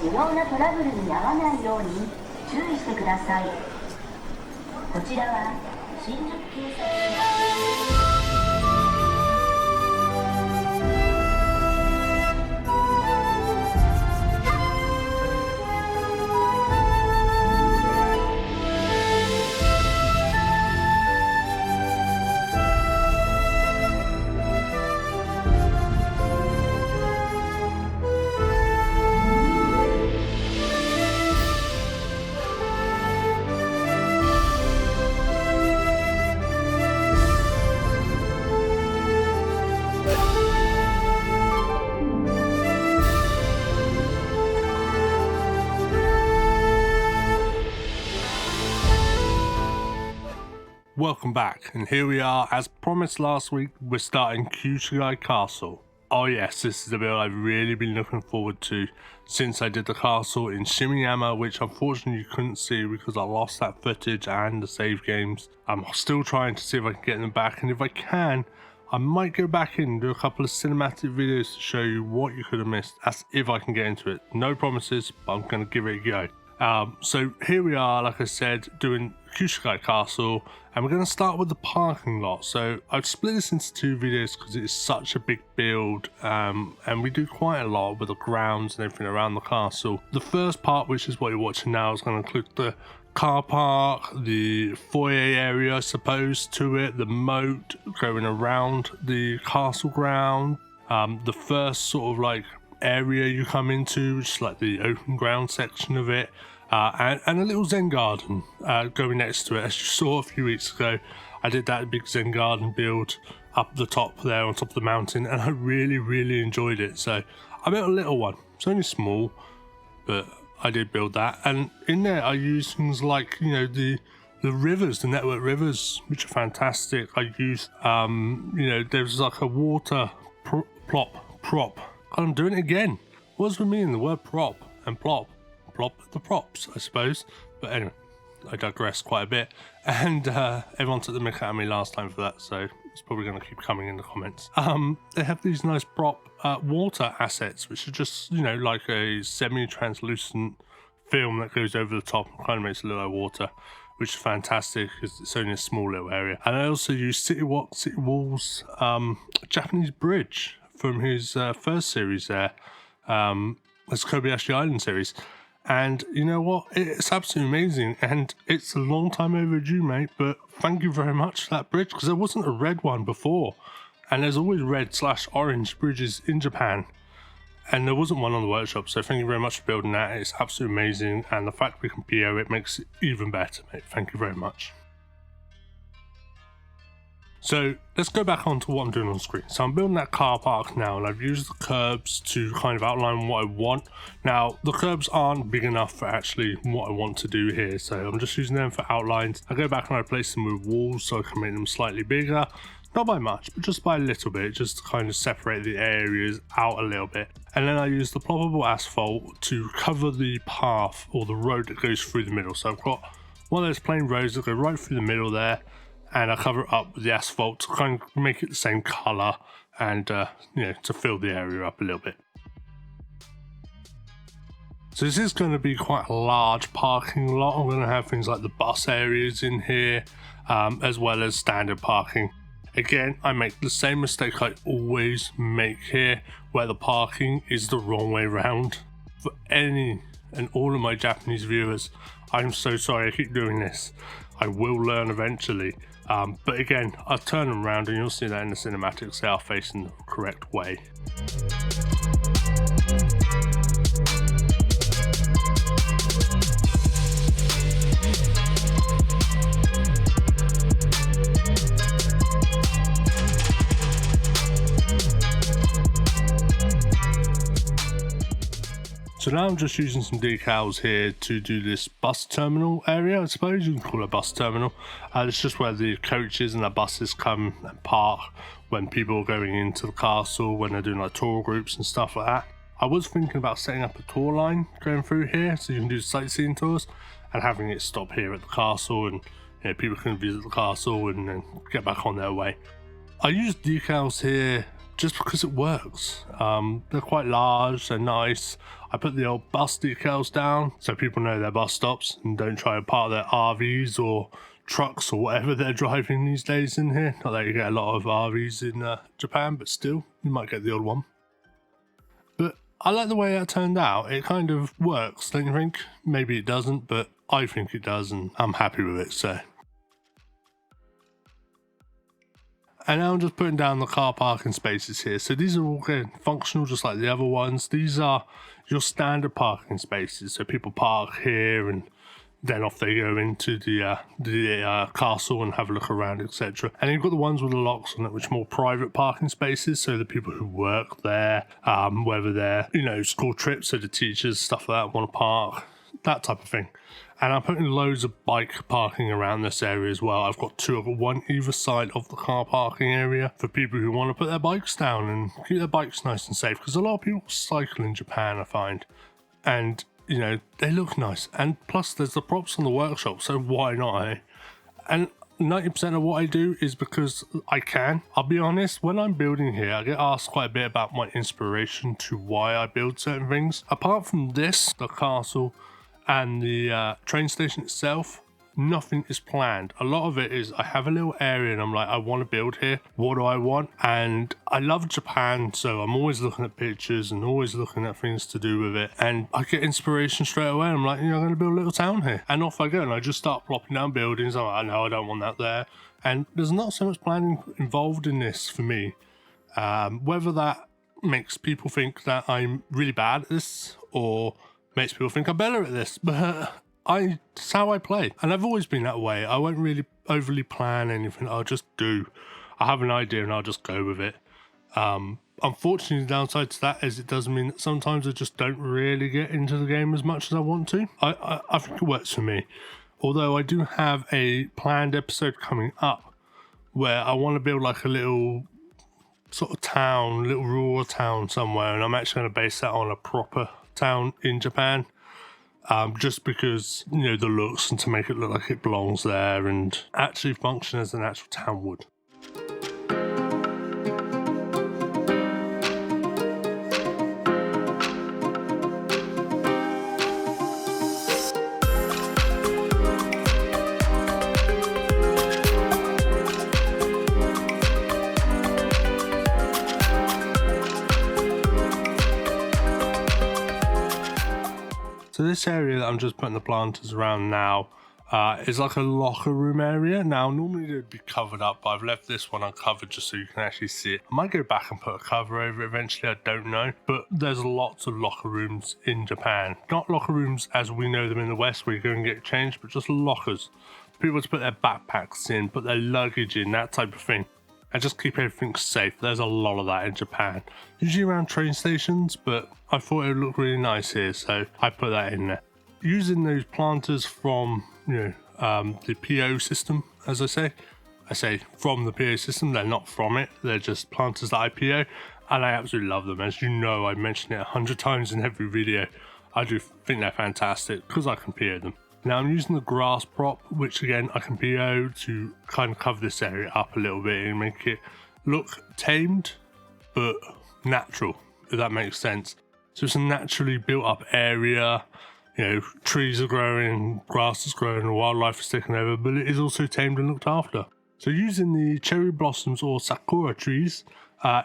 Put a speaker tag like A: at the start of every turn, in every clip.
A: 不要なトラブルに遭わないように注意してください。こちらは新宿警察署。
B: Welcome back, and here we are. As promised last week, we're starting Kyū Shigai Castle. Oh yes, this is a build I've really been looking forward to since I did the castle in Shimayama, which unfortunately you couldn't see because I lost that footage and the save games. I'm still trying to see if I can get them back, and if I can, I might go back in and do a couple of cinematic videos to show you what you could have missed. That's if I can get into it. No promises, but I'm going to give it a go. So here we are, like I said, doing Kyū Shigai Castle, and we're going to start with the parking lot. So I've split this into two videos because it is such a big build, and we do quite a lot with the grounds and everything around the castle. The first part, which is what you're watching now, is going to include the car park, the foyer area, I suppose, to it, the moat going around the castle ground, the first sort of like area you come into, which is like the open ground section of it, and a little Zen garden going next to it. As you saw a few weeks ago, I did that big Zen garden build up the top there on top of the mountain, and I really enjoyed it. So I built a little one. It's only small, but I did build that. And in there I used things like, you know, the rivers, the network rivers, which are fantastic. I used you know, there's like a water prop. I'm doing it again. What does it mean, the word prop and plop? Plop the props, I suppose. But anyway, I digress quite a bit. And everyone took the mick out of me last time for that, so it's probably going to keep coming in the comments. They have these nice prop water assets, which are just, you know, like a semi-translucent film that goes over the top and kind of makes a little water, which is fantastic because it's only a small little area. And I also use City Walls Japanese bridge from his first series there, his Kobayashi Island series. And you know what, it's absolutely amazing, and it's a long time overdue, mate, but thank you very much for that bridge, because there wasn't a red one before, and there's always red/orange bridges in Japan, and there wasn't one on the workshop. So thank you very much for building that. It's absolutely amazing, and the fact we can PO it makes it even better, mate. Thank you very much. So let's go back onto what I'm doing on screen. So I'm building that car park now, and I've used the curbs to kind of outline what I want. Now the curbs aren't big enough for actually what I want to do here, so I'm just using them for outlines. I go back and I replace them with walls so I can make them slightly bigger. Not by much, but just by a little bit, just to kind of separate the areas out a little bit. And then I use the ploppable asphalt to cover the path or the road that goes through the middle. So I've got one of those plain roads that go right through the middle there, and I cover it up with the asphalt to kind of make it the same colour and, you know, to fill the area up a little bit. So this is going to be quite a large parking lot. I'm going to have things like the bus areas in here, as well as standard parking. Again, I make the same mistake I always make here, where the parking is the wrong way round. For any and all of my Japanese viewers, I'm so sorry I keep doing this. I will learn eventually. But again, I'll turn them around and you'll see that in the cinematics they are facing the correct way. So now I'm just using some decals here to do this bus terminal area. I suppose you can call it a bus terminal. It's just where the coaches and the buses come and park when people are going into the castle, when they're doing like tour groups and stuff like that. I was thinking about setting up a tour line going through here so you can do sightseeing tours, and having it stop here at the castle, and you know, people can visit the castle and then get back on their way. I used decals here just because it works. They're quite large, they're nice. I put the old bus decals down so people know their bus stops and don't try to park their RVs or trucks or whatever they're driving these days in here. Not that you get a lot of RVs in Japan, but still, you might get the odd one. But I like the way that turned out. It kind of works, don't you think? Maybe it doesn't, but I think it does, and I'm happy with it, so. And now I'm just putting down the car parking spaces here. So these are all again functional, just like the other ones. These are your standard parking spaces. So people park here and then off they go into the castle and have a look around, etc. And you've got the ones with the locks on it, which are more private parking spaces. So the people who work there, whether they're, you know, school trips, so the teachers, stuff like that, want to park, that type of thing. And I'm putting loads of bike parking around this area as well. I've got two, I've got one either side of the car parking area for people who want to put their bikes down and keep their bikes nice and safe. Because a lot of people cycle in Japan, I find. And, you know, they look nice. And plus there's the props on the workshop, so why not, eh? And 90% of what I do is because I can. I'll be honest, when I'm building here, I get asked quite a bit about my inspiration to why I build certain things. Apart from this, the castle, and the train station itself, nothing is planned. A lot of it is I have a little area and I'm like, I want to build here. What do I want? And I love Japan, so I'm always looking at pictures and always looking at things to do with it. And I get inspiration straight away. I'm like, you know, I'm going to build a little town here. And off I go and I just start plopping down buildings. I'm like, no, I don't want that there. And there's not so much planning involved in this for me. Whether that makes people think that I'm really bad at this or makes people think I'm better at this, but it's how I play. And I've always been that way. I won't really overly plan anything. I'll just do. I have an idea and I'll just go with it. Unfortunately, the downside to that is it does mean that sometimes I just don't really get into the game as much as I want to. I think it works for me. Although I do have a planned episode coming up where I want to build like a little sort of town, little rural town somewhere, and I'm actually going to base that on a proper town in Japan, just because, you know, the looks and to make it look like it belongs there and actually function as an actual town would. So this area that I'm just putting the planters around now is like a locker room area. Now, normally they'd be covered up, but I've left this one uncovered just so you can actually see it. I might go back and put a cover over it eventually, I don't know. But there's lots of locker rooms in Japan. Not locker rooms as we know them in the West where you go and get changed, but just lockers. People to put their backpacks in, put their luggage in, that type of thing. And just keep everything safe. There's a lot of that in Japan. Usually around train stations, but I thought it would look really nice here, so I put that in there. Using those planters from, you know, the PO system, as I say from the PO system, they're not from it, they're just planters that I PO, and I absolutely love them. As you know, I mentioned it 100 times in every video. I do think they're fantastic because I can PO them. Now I'm using the grass prop, which again I can PO to kind of cover this area up a little bit and make it look tamed but natural, if that makes sense. So it's a naturally built up area, you know, trees are growing, grass is growing, and wildlife is taking over, but it is also tamed and looked after. So using the cherry blossoms or Sakura trees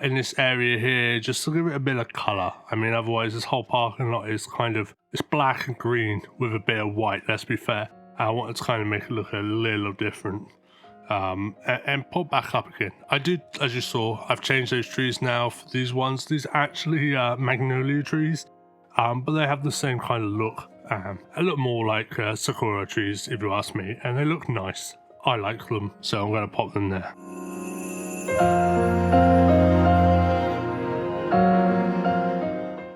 B: in this area here, just to give it a bit of colour. I mean, otherwise this whole parking lot is kind of, it's black and green with a bit of white, let's be fair. I wanted to kind of make it look a little different and pop back up again. I did, as you saw, I've changed those trees now for these ones. These are actually magnolia trees, but they have the same kind of look. A lot more like Sakura trees, if you ask me, and they look nice. I like them, so I'm going to pop them there.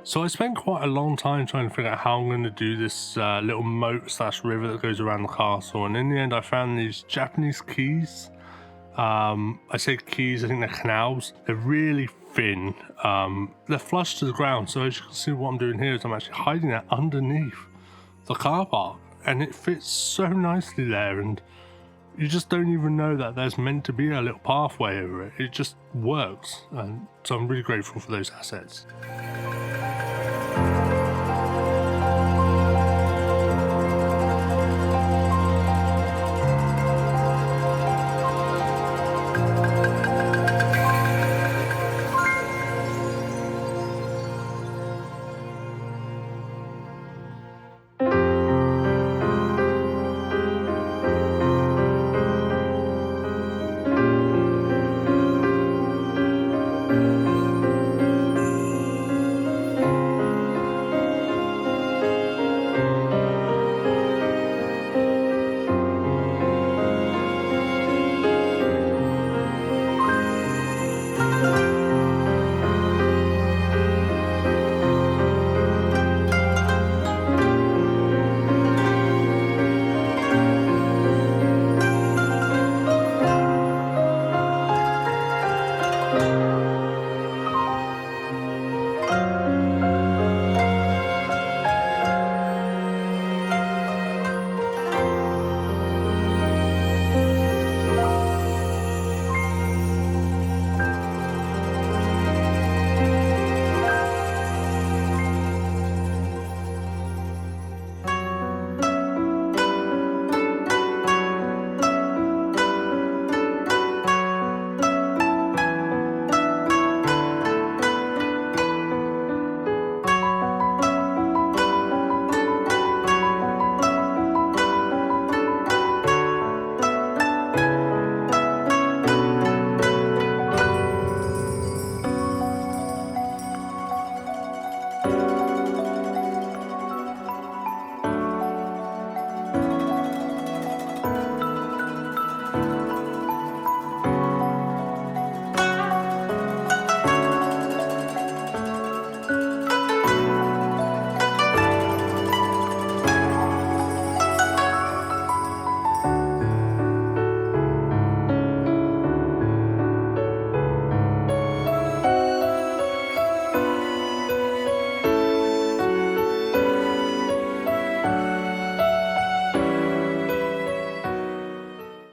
B: So I spent quite a long time trying to figure out how I'm going to do this little moat / river that goes around the castle, and in the end I found these Japanese quays. I say quays, I think they're canals. They're really thin. They're flush to the ground, so as you can see what I'm doing here is I'm actually hiding that underneath the car park, and it fits so nicely there. And you just don't even know that there's meant to be a little pathway over it. It just works, and so I'm really grateful for those assets.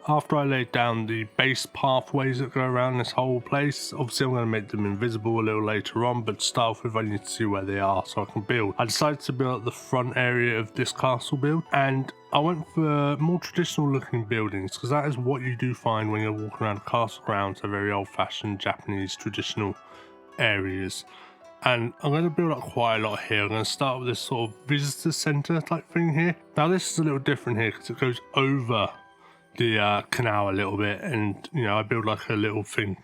B: After I laid down the base pathways that go around this whole place, obviously I'm going to make them invisible a little later on, but to start off with I need to see where they are so I can build. I decided to build the front area of this castle build, and I went for more traditional looking buildings because that is what you do find when you're walking around castle grounds. They're very old fashioned Japanese traditional areas. And I'm going to build up quite a lot here. I'm going to start with this sort of visitor center type thing here. Now this is a little different here because it goes over the canal a little bit, and you know, I build like a little thing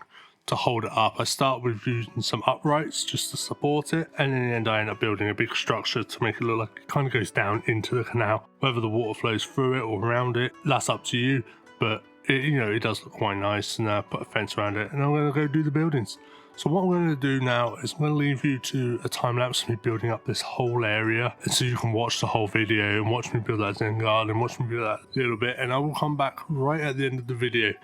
B: to hold it up. I start with using some uprights just to support it, and in the end I end up building a big structure to make it look like it kind of goes down into the canal. Whether the water flows through it or around it, that's up to you, but it, you know, it does look quite nice. And put a fence around it, and I'm going to go do the buildings. So what I'm going to do now is I'm going to leave you to a time lapse of me building up this whole area, and so you can watch the whole video and watch me build that Zen garden, watch me build that little bit, and I will come back right at the end of the video.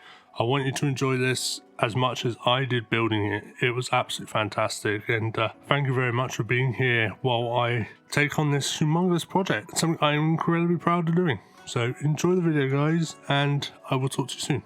B: I want you to enjoy this as much as I did building it. It was absolutely fantastic, and thank you very much for being here while I take on this humongous project. It's something I'm incredibly proud of doing. So enjoy the video guys, and I will talk to you soon.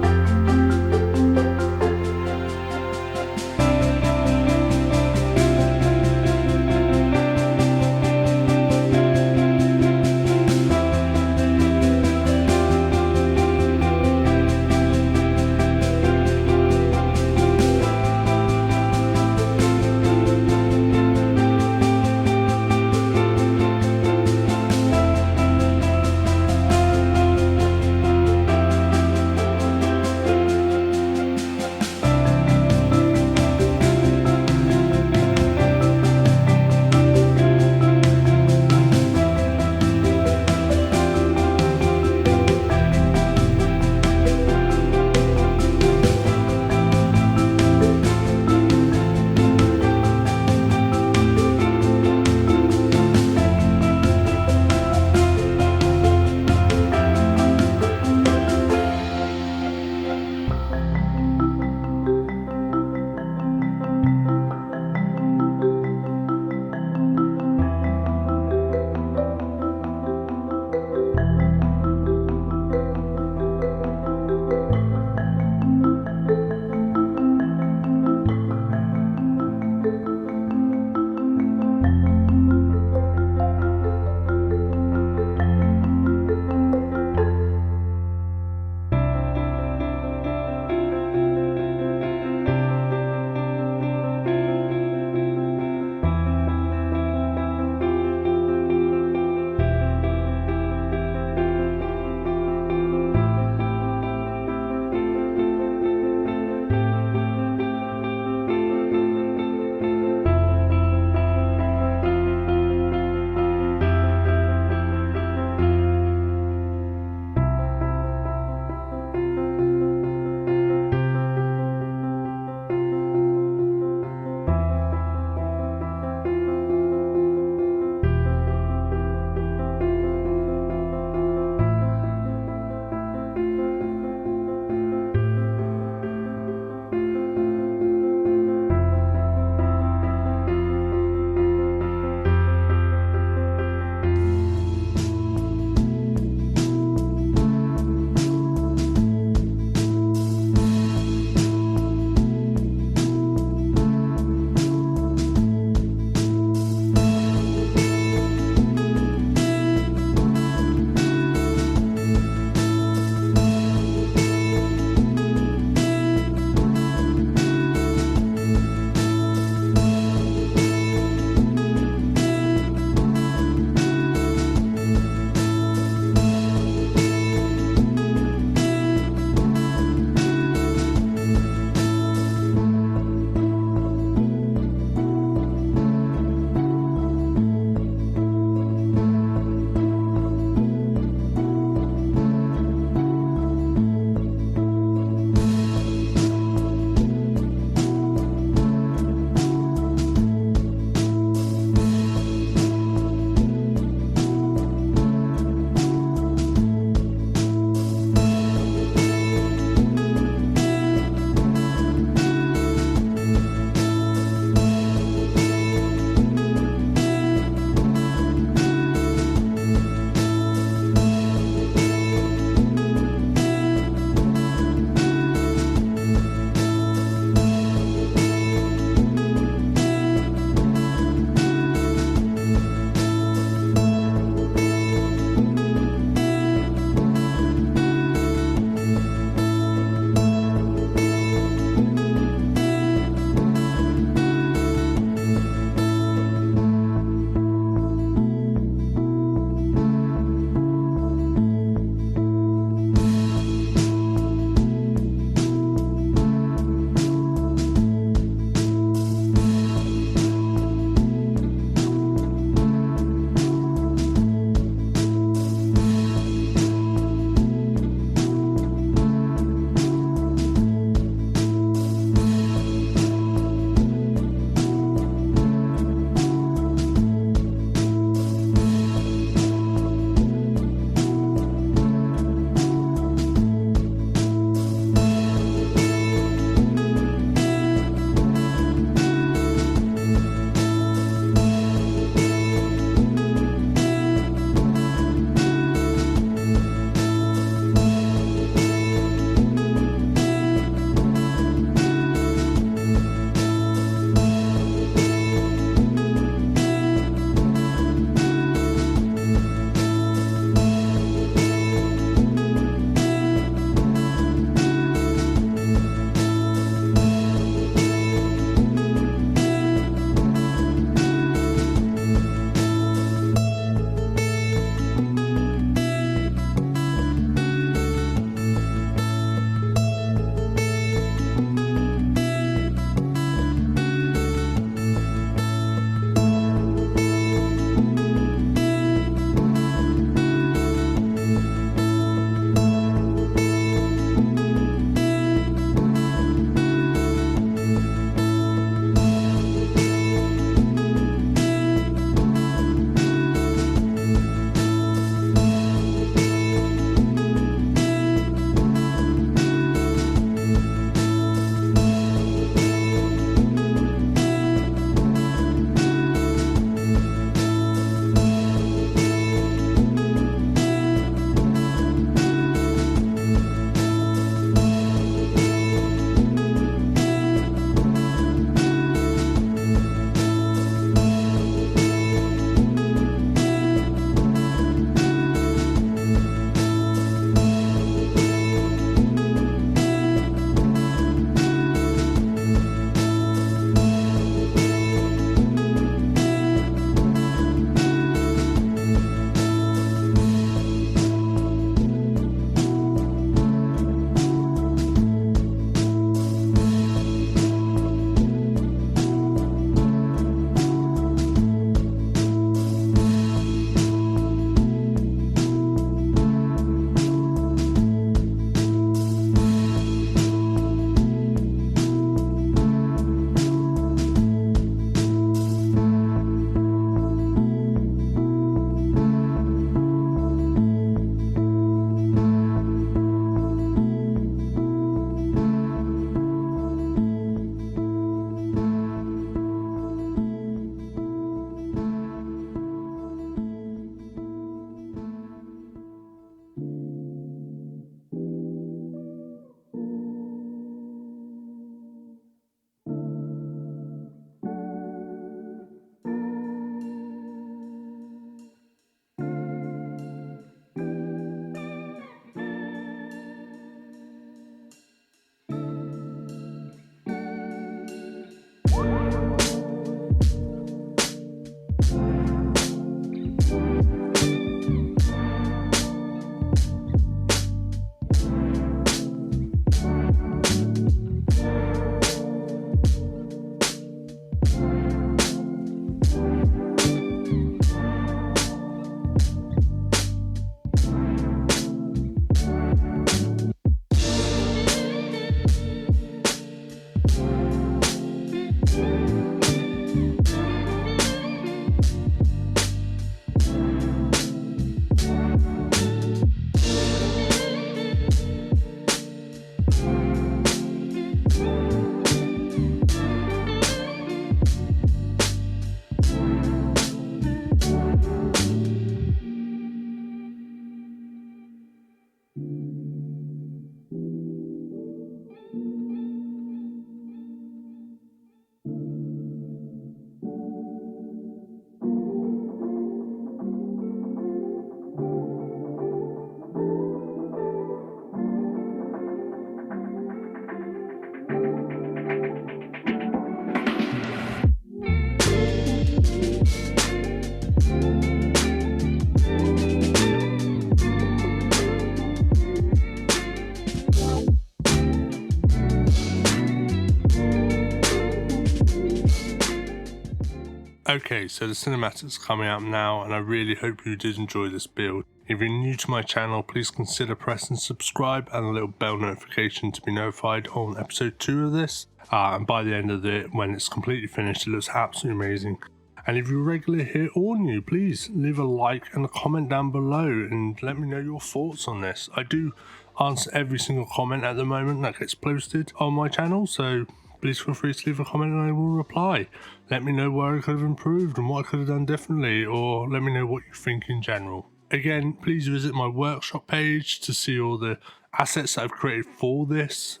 B: Okay, so the cinematic's coming out now, and I really hope you did enjoy this build. If you're new to my channel, please consider pressing subscribe and a little bell notification to be notified on episode 2 of this. And by the end of it, when it's completely finished, it looks absolutely amazing. And if you're regular here or new, please leave a like and a comment down below and let me know your thoughts on this. I do answer every single comment at the moment that gets posted on my channel, so please feel free to leave a comment and I will reply. Let me know where I could have improved and what I could have done differently, or let me know what you think in general. Again, please visit my workshop page to see all the assets that I've created for this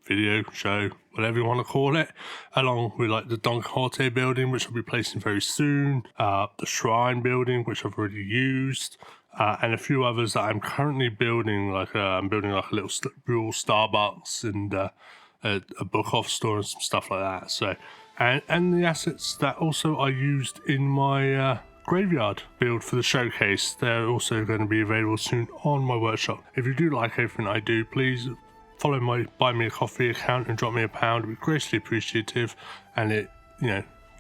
B: video show, whatever you want to call it, along with like the Don Quixote building, which I'll be placing very soon, the Shrine building, which I've already used, and a few others that I'm currently building. Like I'm building like a little real Starbucks and a book off store and some stuff like that. So, and the assets that also I used in my graveyard build for the showcase, they're also going to be available soon on my workshop. If you do like everything I do, please follow my Buy Me a Coffee account and drop me £1. It'd be greatly appreciative, and it,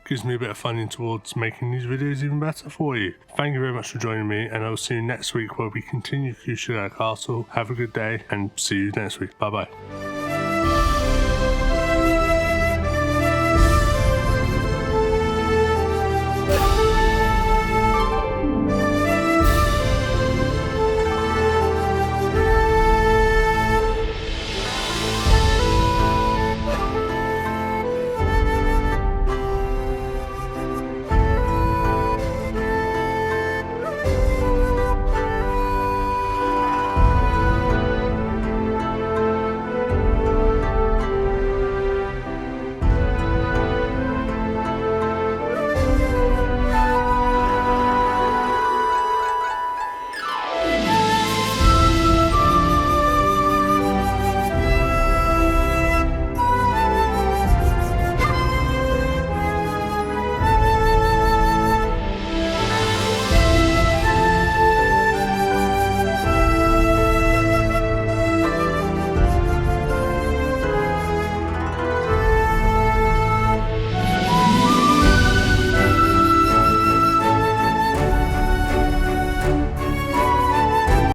B: gives me a bit of funding towards making these videos even better for you. Thank you very much for joining me, and I'll see you next week where we continue Kyū Shigai Castle. Have a good day and see you next week. Bye bye.